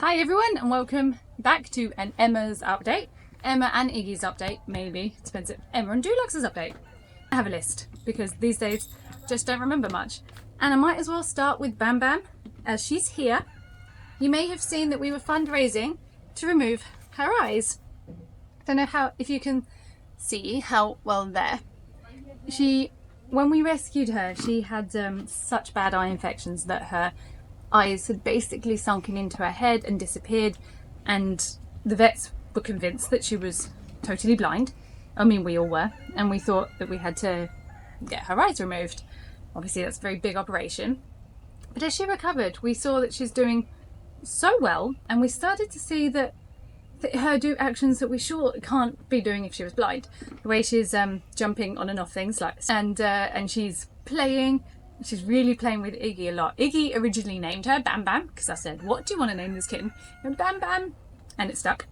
Hi everyone and welcome back to an Emma's update. Emma and Iggy's update, maybe. It depends if Emma and Dulux's update. I have a list because these days just don't remember much. And I might as well start with Bam Bam as she's here. You may have seen that we were fundraising to remove her eyes. Don't know if you can see how well there. When we rescued her, she had such bad eye infections that her eyes had basically sunken into her head and disappeared, and the vets were convinced that she was totally blind. I mean, we all were, and we thought that we had to get her eyes removed. Obviously that's a very big operation, but as she recovered we saw that she's doing so well, and we started to see that her do actions that we sure can't be doing if she was blind. The way she's jumping on and off things like this, and she's playing. She's really playing with Iggy a lot. Iggy originally named her Bam Bam because I said, what do you want to name this kitten? And Bam Bam, and it stuck.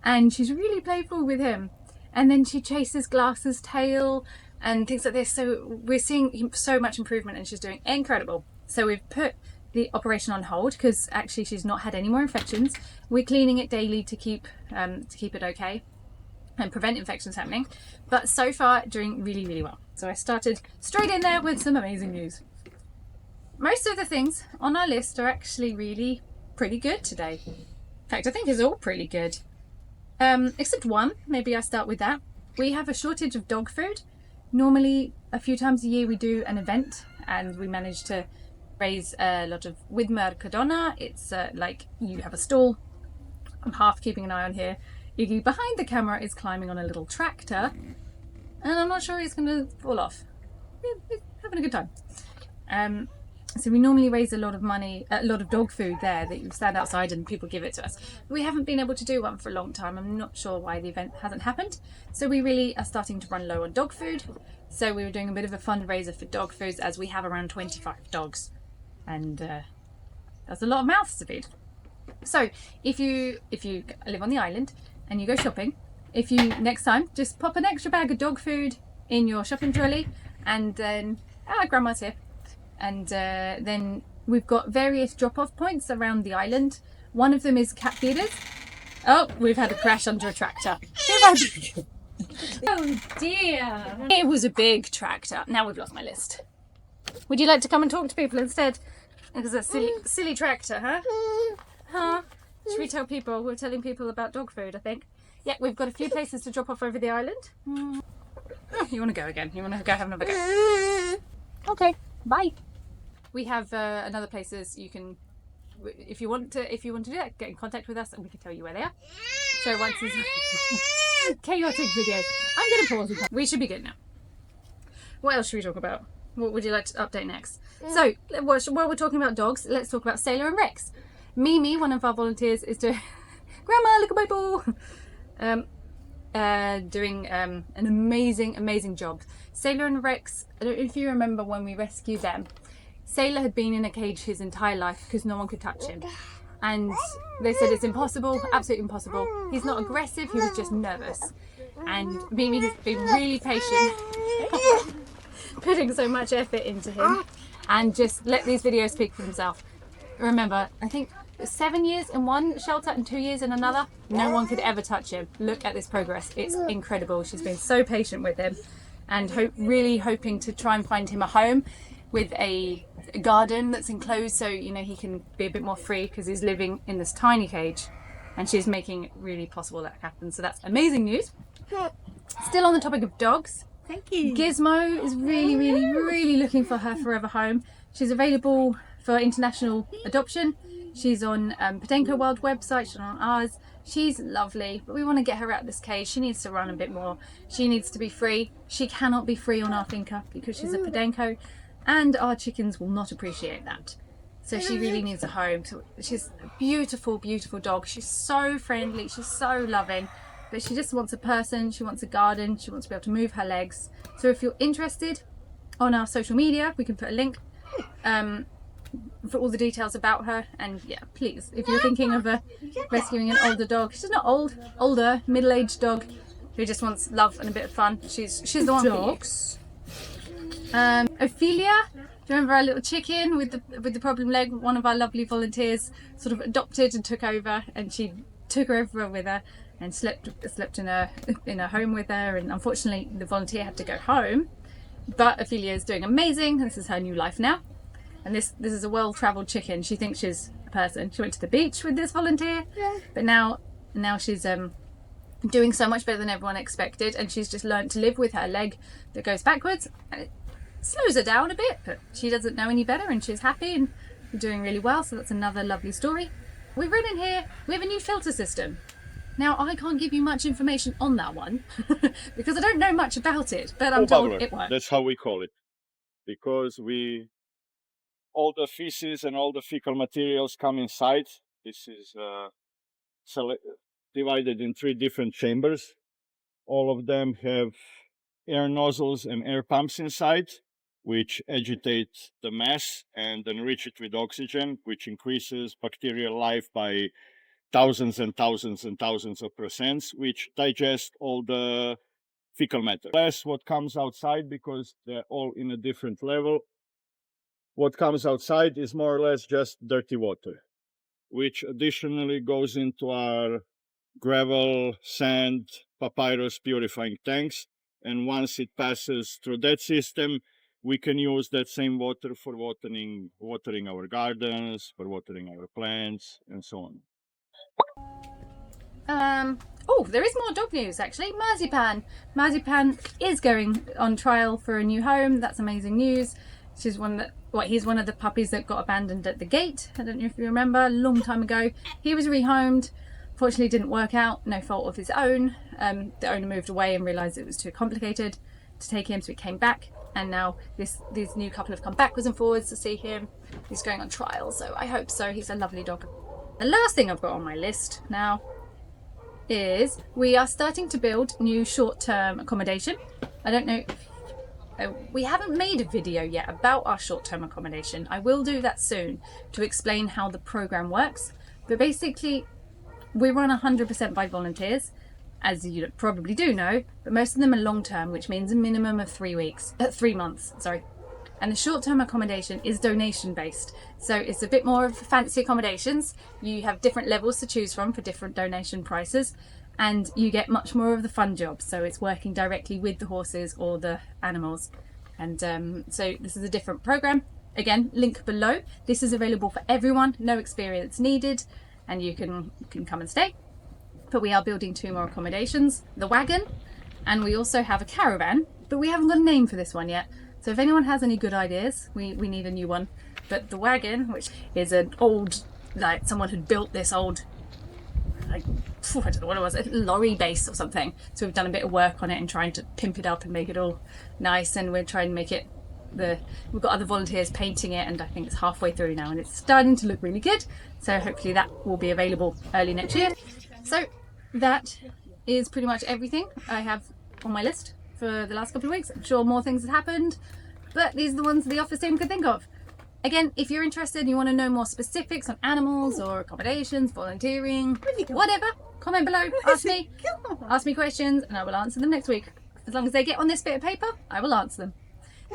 And she's really playful with him. And then she chases Glass's tail and things like this. So we're seeing so much improvement and she's doing incredible. So we've put the operation on hold because actually she's not had any more infections. We're cleaning it daily to keep it okay and prevent infections happening. But so far doing really, really well. So I started straight in there with some amazing news. Most of the things on our list are actually really pretty good today. In fact, I think it's all pretty good. Except one, maybe I start with that. We have a shortage of dog food. Normally, a few times a year we do an event and we manage to raise a lot of, with Mercadona, it's like you have a stall. I'm half keeping an eye on here. Iggy behind the camera is climbing on a little tractor. And I'm not sure he's going to fall off. We're having a good time. So we normally raise a lot of money, a lot of dog food there that you stand outside and people give it to us. We haven't been able to do one for a long time. I'm not sure why the event hasn't happened. So we really are starting to run low on dog food. So we were doing a bit of a fundraiser for dog foods as we have around 25 dogs. And that's a lot of mouths to feed. So if you live on the island and you go shopping, if you next time just pop an extra bag of dog food in your shopping trolley, and then grandma's here, and then we've got various drop-off points around the island. One of them is cat feeders. Oh, we've had a crash under a tractor. Oh dear, it was a big tractor. Now we've lost my list. Would you like to come and talk to people instead? Because that's silly tractor, huh? Should we tell people? We're telling people about dog food, I think. Yeah, we've got a few places to drop off over the island. Oh, you want to go again? You want to go have another go? Okay, bye. We have another places you can, if you want to do that, get in contact with us and we can tell you where they are. So once it's chaotic video, I'm going to pause it. We should be good now. What else should we talk about? What would you like to update next? So while we're talking about dogs, let's talk about Sailor and Rex. Mimi, one of our volunteers, is doing Grandma, look at my ball. Doing an amazing job. Sailor and Rex, I don't know if you remember when we rescued them. Sailor had been in a cage his entire life because no one could touch him. And they said it's impossible, absolutely impossible. He's not aggressive, he was just nervous. And Mimi has been really patient, putting so much effort into him, and just let these videos speak for themselves. Remember, I think 7 years in one shelter and 2 years in another, no one could ever touch him. Look at this progress, it's incredible. She's been so patient with him, and really hoping to try and find him a home with a garden that's enclosed, so you know he can be a bit more free because he's living in this tiny cage, and she's making it really possible that happens. So that's amazing news. Still on the topic of dogs, thank you. Gizmo is really looking for her forever home. She's available for international adoption. She's on Podenco World website, she's on ours. She's lovely, but we want to get her out of this cage. She needs to run a bit more. She needs to be free. She cannot be free on our finca because she's a Podenco, and our chickens will not appreciate that. So she really needs a home. So she's a beautiful dog. She's so friendly, she's so loving, but she just wants a person, she wants a garden, she wants to be able to move her legs. So if you're interested, on our social media, we can put a link for all the details about her. And yeah, please, if you're thinking of rescuing an older dog, she's not old, older, middle-aged dog who just wants love and a bit of fun, she's the one for you. Ophelia, Do you remember our little chicken with the problem leg? One of our lovely volunteers sort of adopted and took over, and she took her everywhere with her and slept in a home with her. And unfortunately, the volunteer had to go home. But Ophelia is doing amazing. This is her new life now. And this is a well-travelled chicken. She thinks she's a person. She went to the beach with this volunteer, but now she's doing so much better than everyone expected, and she's just learned to live with her leg that goes backwards. And it slows her down a bit, but she doesn't know any better, and she's happy and doing really well. So that's another lovely story. We've written here, we have a new filter system. Now, I can't give you much information on that one because I don't know much about it, but I'm told it works. That's how we call it, because all the feces and all the fecal materials come inside. This is divided in 3 different chambers. All of them have air nozzles and air pumps inside, which agitate the mass and enrich it with oxygen, which increases bacterial life by thousands and thousands and thousands of %, which digest all the fecal matter. Less what comes outside, because they're all in a different level. What comes outside is more or less just dirty water, which additionally goes into our gravel, sand, papyrus purifying tanks. And once it passes through that system, we can use that same water for watering our gardens, for watering our plants, and so on. Oh, there is more dog news actually. Marzipan. Marzipan is going on trial for a new home. That's amazing news. He's one of the puppies that got abandoned at the gate. I don't know if you remember, a long time ago. He was rehomed. Fortunately, it didn't work out. No fault of his own. The owner moved away and realised it was too complicated to take him, so he came back. And now these new couple have come backwards and forwards to see him. He's going on trial, so I hope so. He's a lovely dog. The last thing I've got on my list now is we are starting to build new short-term accommodation. I don't know, we haven't made a video yet about our short-term accommodation. I will do that soon to explain how the program works. But basically, we run 100% by volunteers, as you probably do know, but most of them are long-term, which means a minimum of 3 months, sorry. And the short-term accommodation is donation-based. So it's a bit more of fancy accommodations. You have different levels to choose from for different donation prices, and you get much more of the fun jobs. So it's working directly with the horses or the animals. And so this is a different program. Again, link below. This is available for everyone, no experience needed, and you can come and stay. But we are building 2 more accommodations, the wagon, and we also have a caravan, but we haven't got a name for this one yet. So if anyone has any good ideas, we need a new one. But the wagon, which is an old, like someone had built this old, like, I don't know what it was, a lorry base or something. So we've done a bit of work on it and trying to pimp it up and make it all nice. And we're trying to make it, we've got other volunteers painting it, and I think it's halfway through now and it's starting to look really good. So hopefully that will be available early next year. So that is pretty much everything I have on my list for the last couple of weeks. I'm sure more things have happened, but these are the ones the office team could think of. Again, if you're interested and you want to know more specifics on animals or accommodations, volunteering, whatever, comment below, ask me questions, and I will answer them next week. As long as they get on this bit of paper, I will answer them.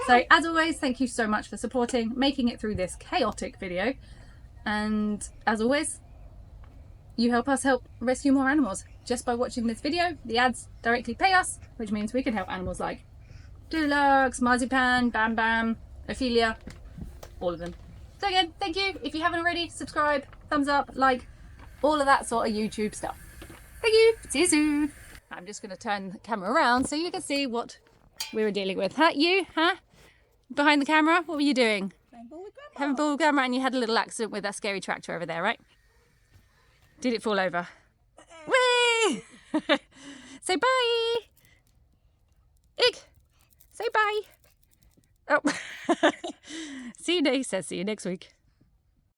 So as always, thank you so much for supporting, making it through this chaotic video. And as always, you help us help rescue more animals. Just by watching this video, the ads directly pay us, which means we can help animals like Dulux, Marzipan, Bam Bam, Ophelia, all of them. So again, thank you. If you haven't already, subscribe, thumbs up, like, all of that sort of YouTube stuff. Thank you. See you soon. I'm just going to turn the camera around so you can see what we were dealing with. Huh? You? Huh? Behind the camera? What were you doing? Having ball with Grandma, and you had a little accident with that scary tractor over there, right? Did it fall over? Whee! Say bye! Iggy! Say bye! Oh. See you next week.